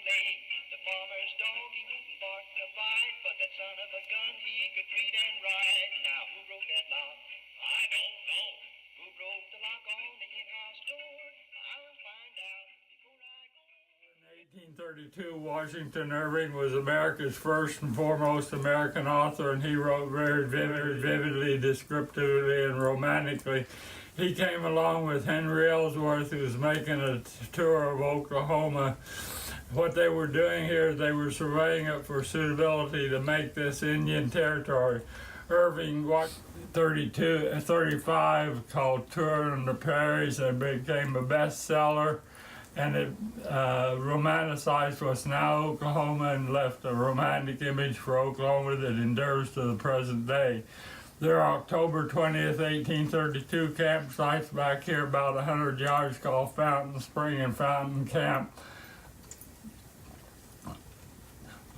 and late. The farmer's dog, he wouldn't bark to bite, but that son of a gun, he could read and write. Now, who broke that lock? I don't know. Who broke the lock on the in-house door? I'll find out before I go. In 1832, Washington Irving was America's first and foremost American author, and he wrote very vividly, descriptively, and romantically. He came along with Henry Ellsworth, who was making a tour of Oklahoma. What they were doing here, they were surveying it for suitability to make this Indian territory. Irving walked 35, called Tour on the Prairies, and became a bestseller. And it romanticized what's now Oklahoma and left a romantic image for Oklahoma that endures to the present day. There are October 20th, 1832 campsites back here about 100 yards called Fountain Spring and Fountain Camp.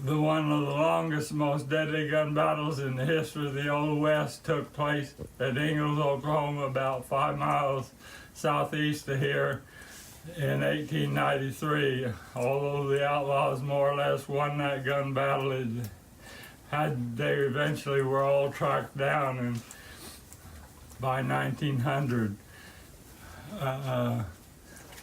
One of the longest, most deadly gun battles in the history of the Old West took place at Ingalls, Oklahoma, about 5 miles southeast of here in 1893. Although the outlaws more or less won that gun battle, they eventually were all tracked down, and by 1900.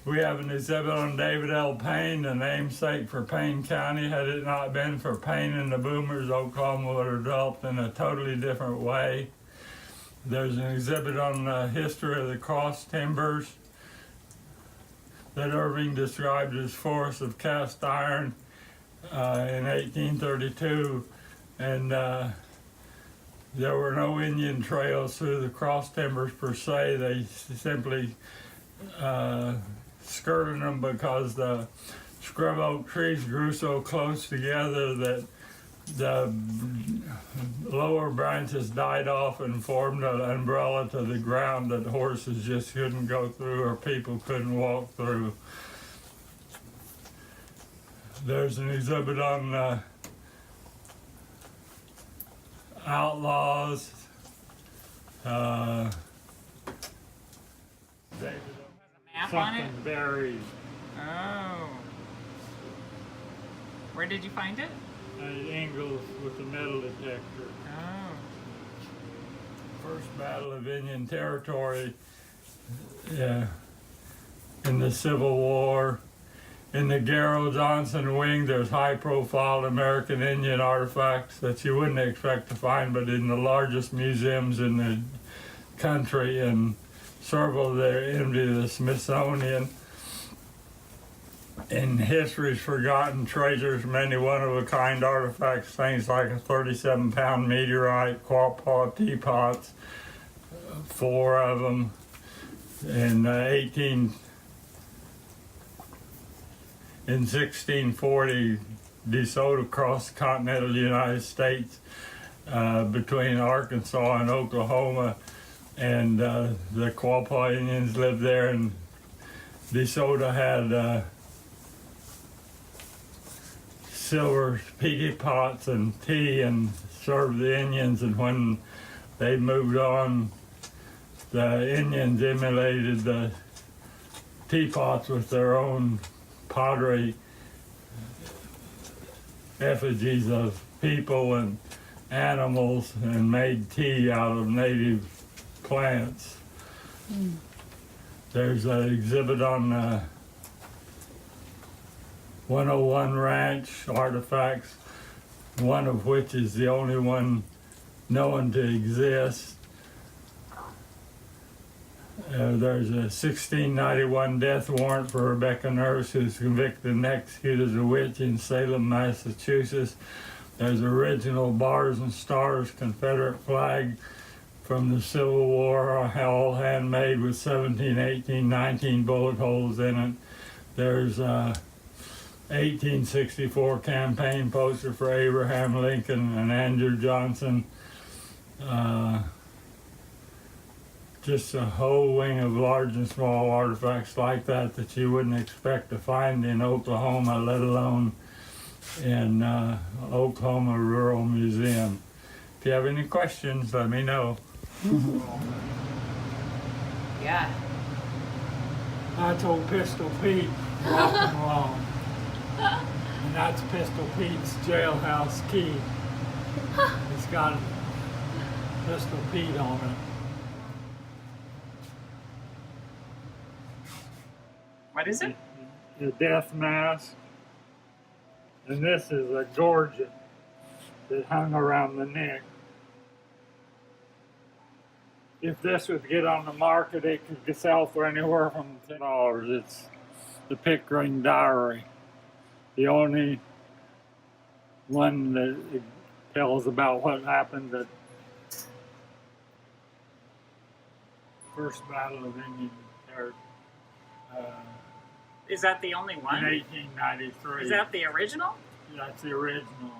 We have an exhibit on David L. Payne, the namesake for Payne County. Had it not been for Payne and the Boomers, Oklahoma would have developed in a totally different way. There's an exhibit on the history of the cross timbers that Irving described as forests of cast iron in 1832, and there were no Indian trails through the cross timbers per se. They simply skirted them because the scrub oak trees grew so close together that the lower branches died off and formed an umbrella to the ground that horses just couldn't go through or people couldn't walk through. There's an exhibit on outlaws. David, map on it? something buried. Oh. Where did you find it? At Ingalls with the metal detector. Oh. First battle of Indian territory in the Civil War. In the Garrow Johnson wing, there's high-profile American Indian artifacts that you wouldn't expect to find, but in the largest museums in the country, and several there envy the Smithsonian. In history's forgotten treasures, many one-of-a-kind artifacts, things like a 37-pound meteorite, quapaw teapots, 4 of them. In 1640, DeSoto crossed the continental United States between Arkansas and Oklahoma, and the Quapaw Indians lived there, and DeSoto had silver peaty pots and tea and served the Indians, and when they moved on, the Indians emulated the teapots with their own pottery effigies of people and animals and made tea out of native plants. There's an exhibit on 101 Ranch artifacts, one of which is the only one known to exist. There's a 1691 death warrant for Rebecca Nurse, who's convicted and executed as a witch in Salem, Massachusetts. There's original Bars and Stars Confederate flag from the Civil War, all handmade with 17, 18, 19 bullet holes in it. There's 1864 campaign poster for Abraham Lincoln and Andrew Johnson. Just a whole wing of large and small artifacts like that that you wouldn't expect to find in Oklahoma, let alone in Oklahoma Rural Museum. If you have any questions, let me know. Yeah. I told Pistol Pete, walking along. That's Pistol Pete's jailhouse key. It's got Pistol Pete on it. What is it? The death mask. And this is a gorget that hung around the neck. If this would get on the market, it could sell for anywhere from $10. It's the Pickering Diary. The only one that it tells about what happened at First Battle of Indian Territory Is that the only in one? 1893. Is that the original? That's the original.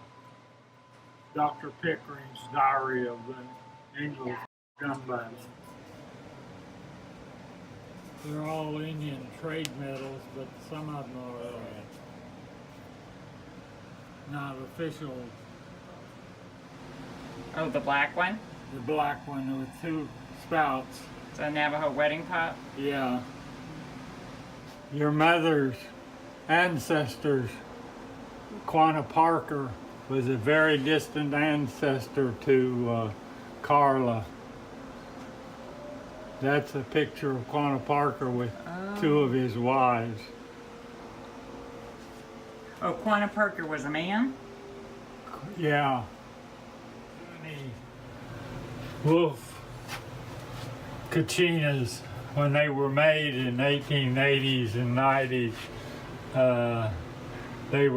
Dr. Pickering's Diary of the English Gun Battle. They're all Indian trade medals, but some of them are not official. Oh, the black one? The black one with two spouts. It's a Navajo wedding pot? Yeah. Your mother's ancestors, Quanah Parker, was a very distant ancestor to Carla. That's a picture of Quanah Parker with two of his wives. Oh, Quanah Parker was a man? Yeah. Wolf Kachinas, when they were made in 1880s and 90s, they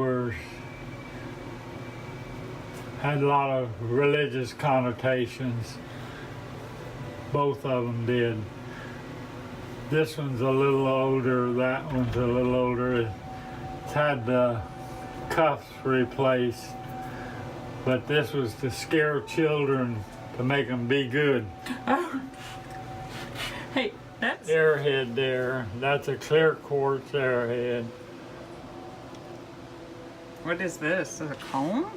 had a lot of religious connotations. Both of them did. This one's a little older, that one's a little older. It's had the cuffs replaced, but this was to scare children, to make them be good. Oh. Hey, that's... Airhead there, that's a clear quartz airhead. What is this? A comb?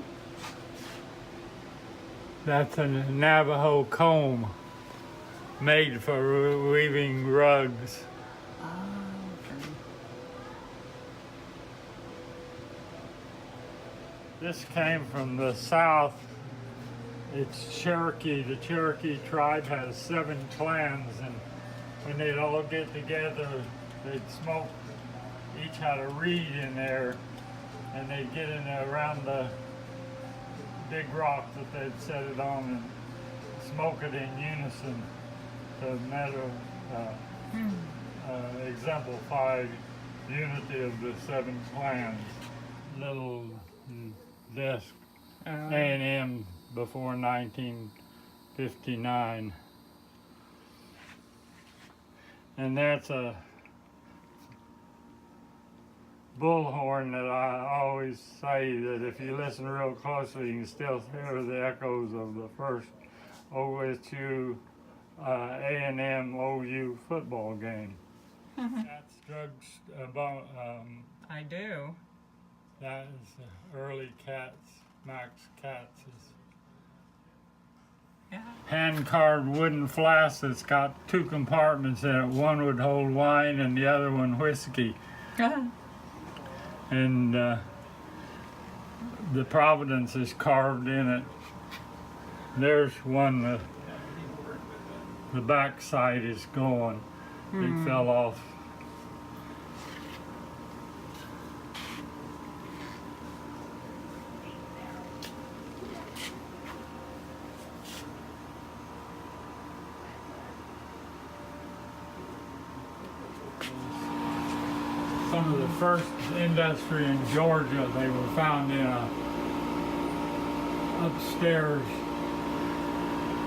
That's a Navajo comb made for weaving rugs. Oh, okay. This came from the south. It's Cherokee. The Cherokee tribe has 7 clans, and when they'd all get together, they'd smoke. Each had a reed in there, and they'd get in there around the big rock that they'd set it on and smoke it in unison to exemplify unity of the 7 clans. Little desk, A&M before 1959. And that's a bullhorn that I always say that if you listen real closely, you can still hear the echoes of the first OSU A&M OU football game. That's drugs. I do. That is early Cats, Max Katz's. Yeah. Hand-carved wooden flask that's got 2 compartments in it. One would hold wine and the other one whiskey. And the Providence is carved in it. There's one, the back side is gone. It fell off. Some of the first industry in Georgia, they were found in a upstairs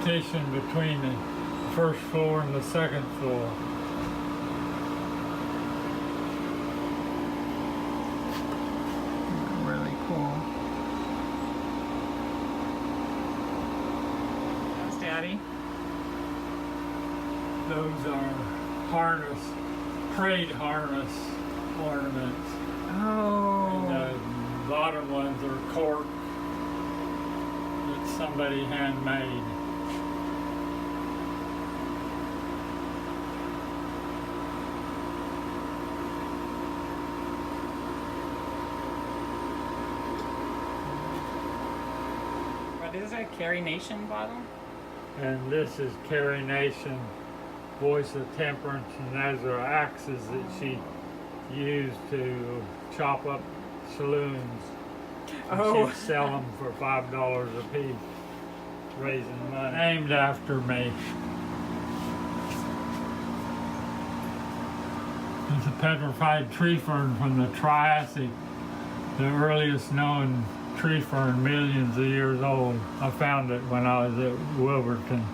partition between the first floor and the second floor. Really cool. Thanks, Daddy. Those are harness, trade harness ornaments. Oh. And the bottom ones are cork that somebody handmade. What is it? Carrie Nation bottle? And this is Carrie Nation, Voice of Temperance, and those are axes that she used to chop up saloons. And Oh. she'd sell them for $5 a piece, raising money. Named after me. It's a petrified tree fern from the Triassic, the earliest known tree fern, millions of years old. I found it when I was at Wilburton,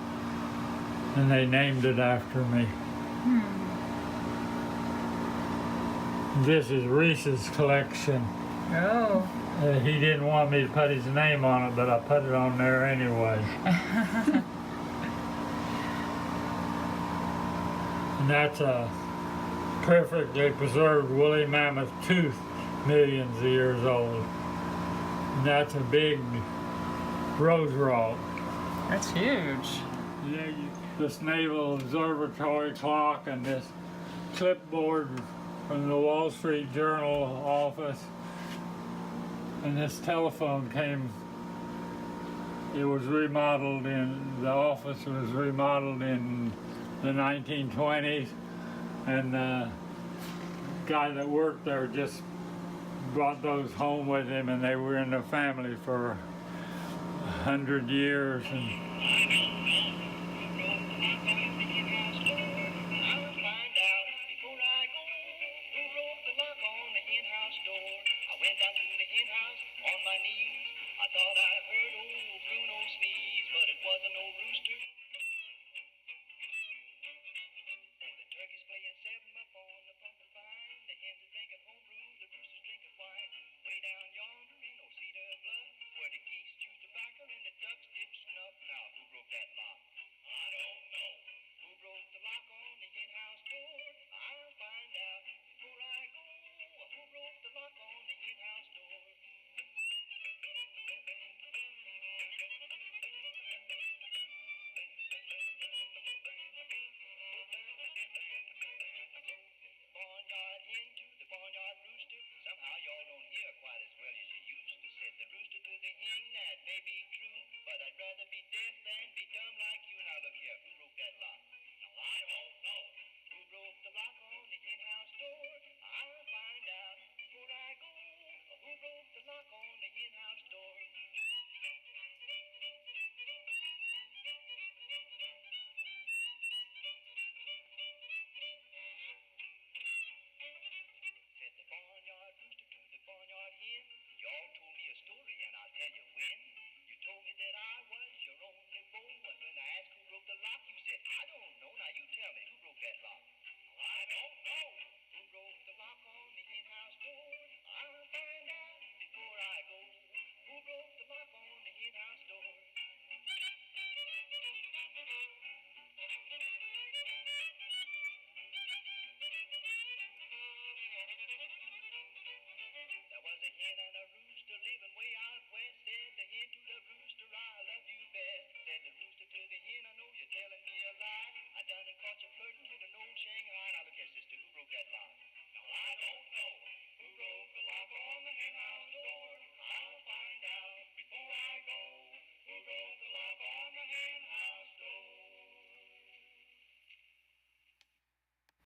and they named it after me. This is Reese's collection. Oh. He didn't want me to put his name on it, but I put it on there anyway. And that's a perfectly preserved woolly mammoth tooth, millions of years old. And that's a big rose rock. That's huge. Yeah, this Naval Observatory clock and this clipboard from the Wall Street Journal office. And this telephone came, it was remodeled the office was remodeled in the 1920s. And the guy that worked there just brought those home with him, and they were in the family for 100 years. And I don't know. Now you tell me, who broke that lock?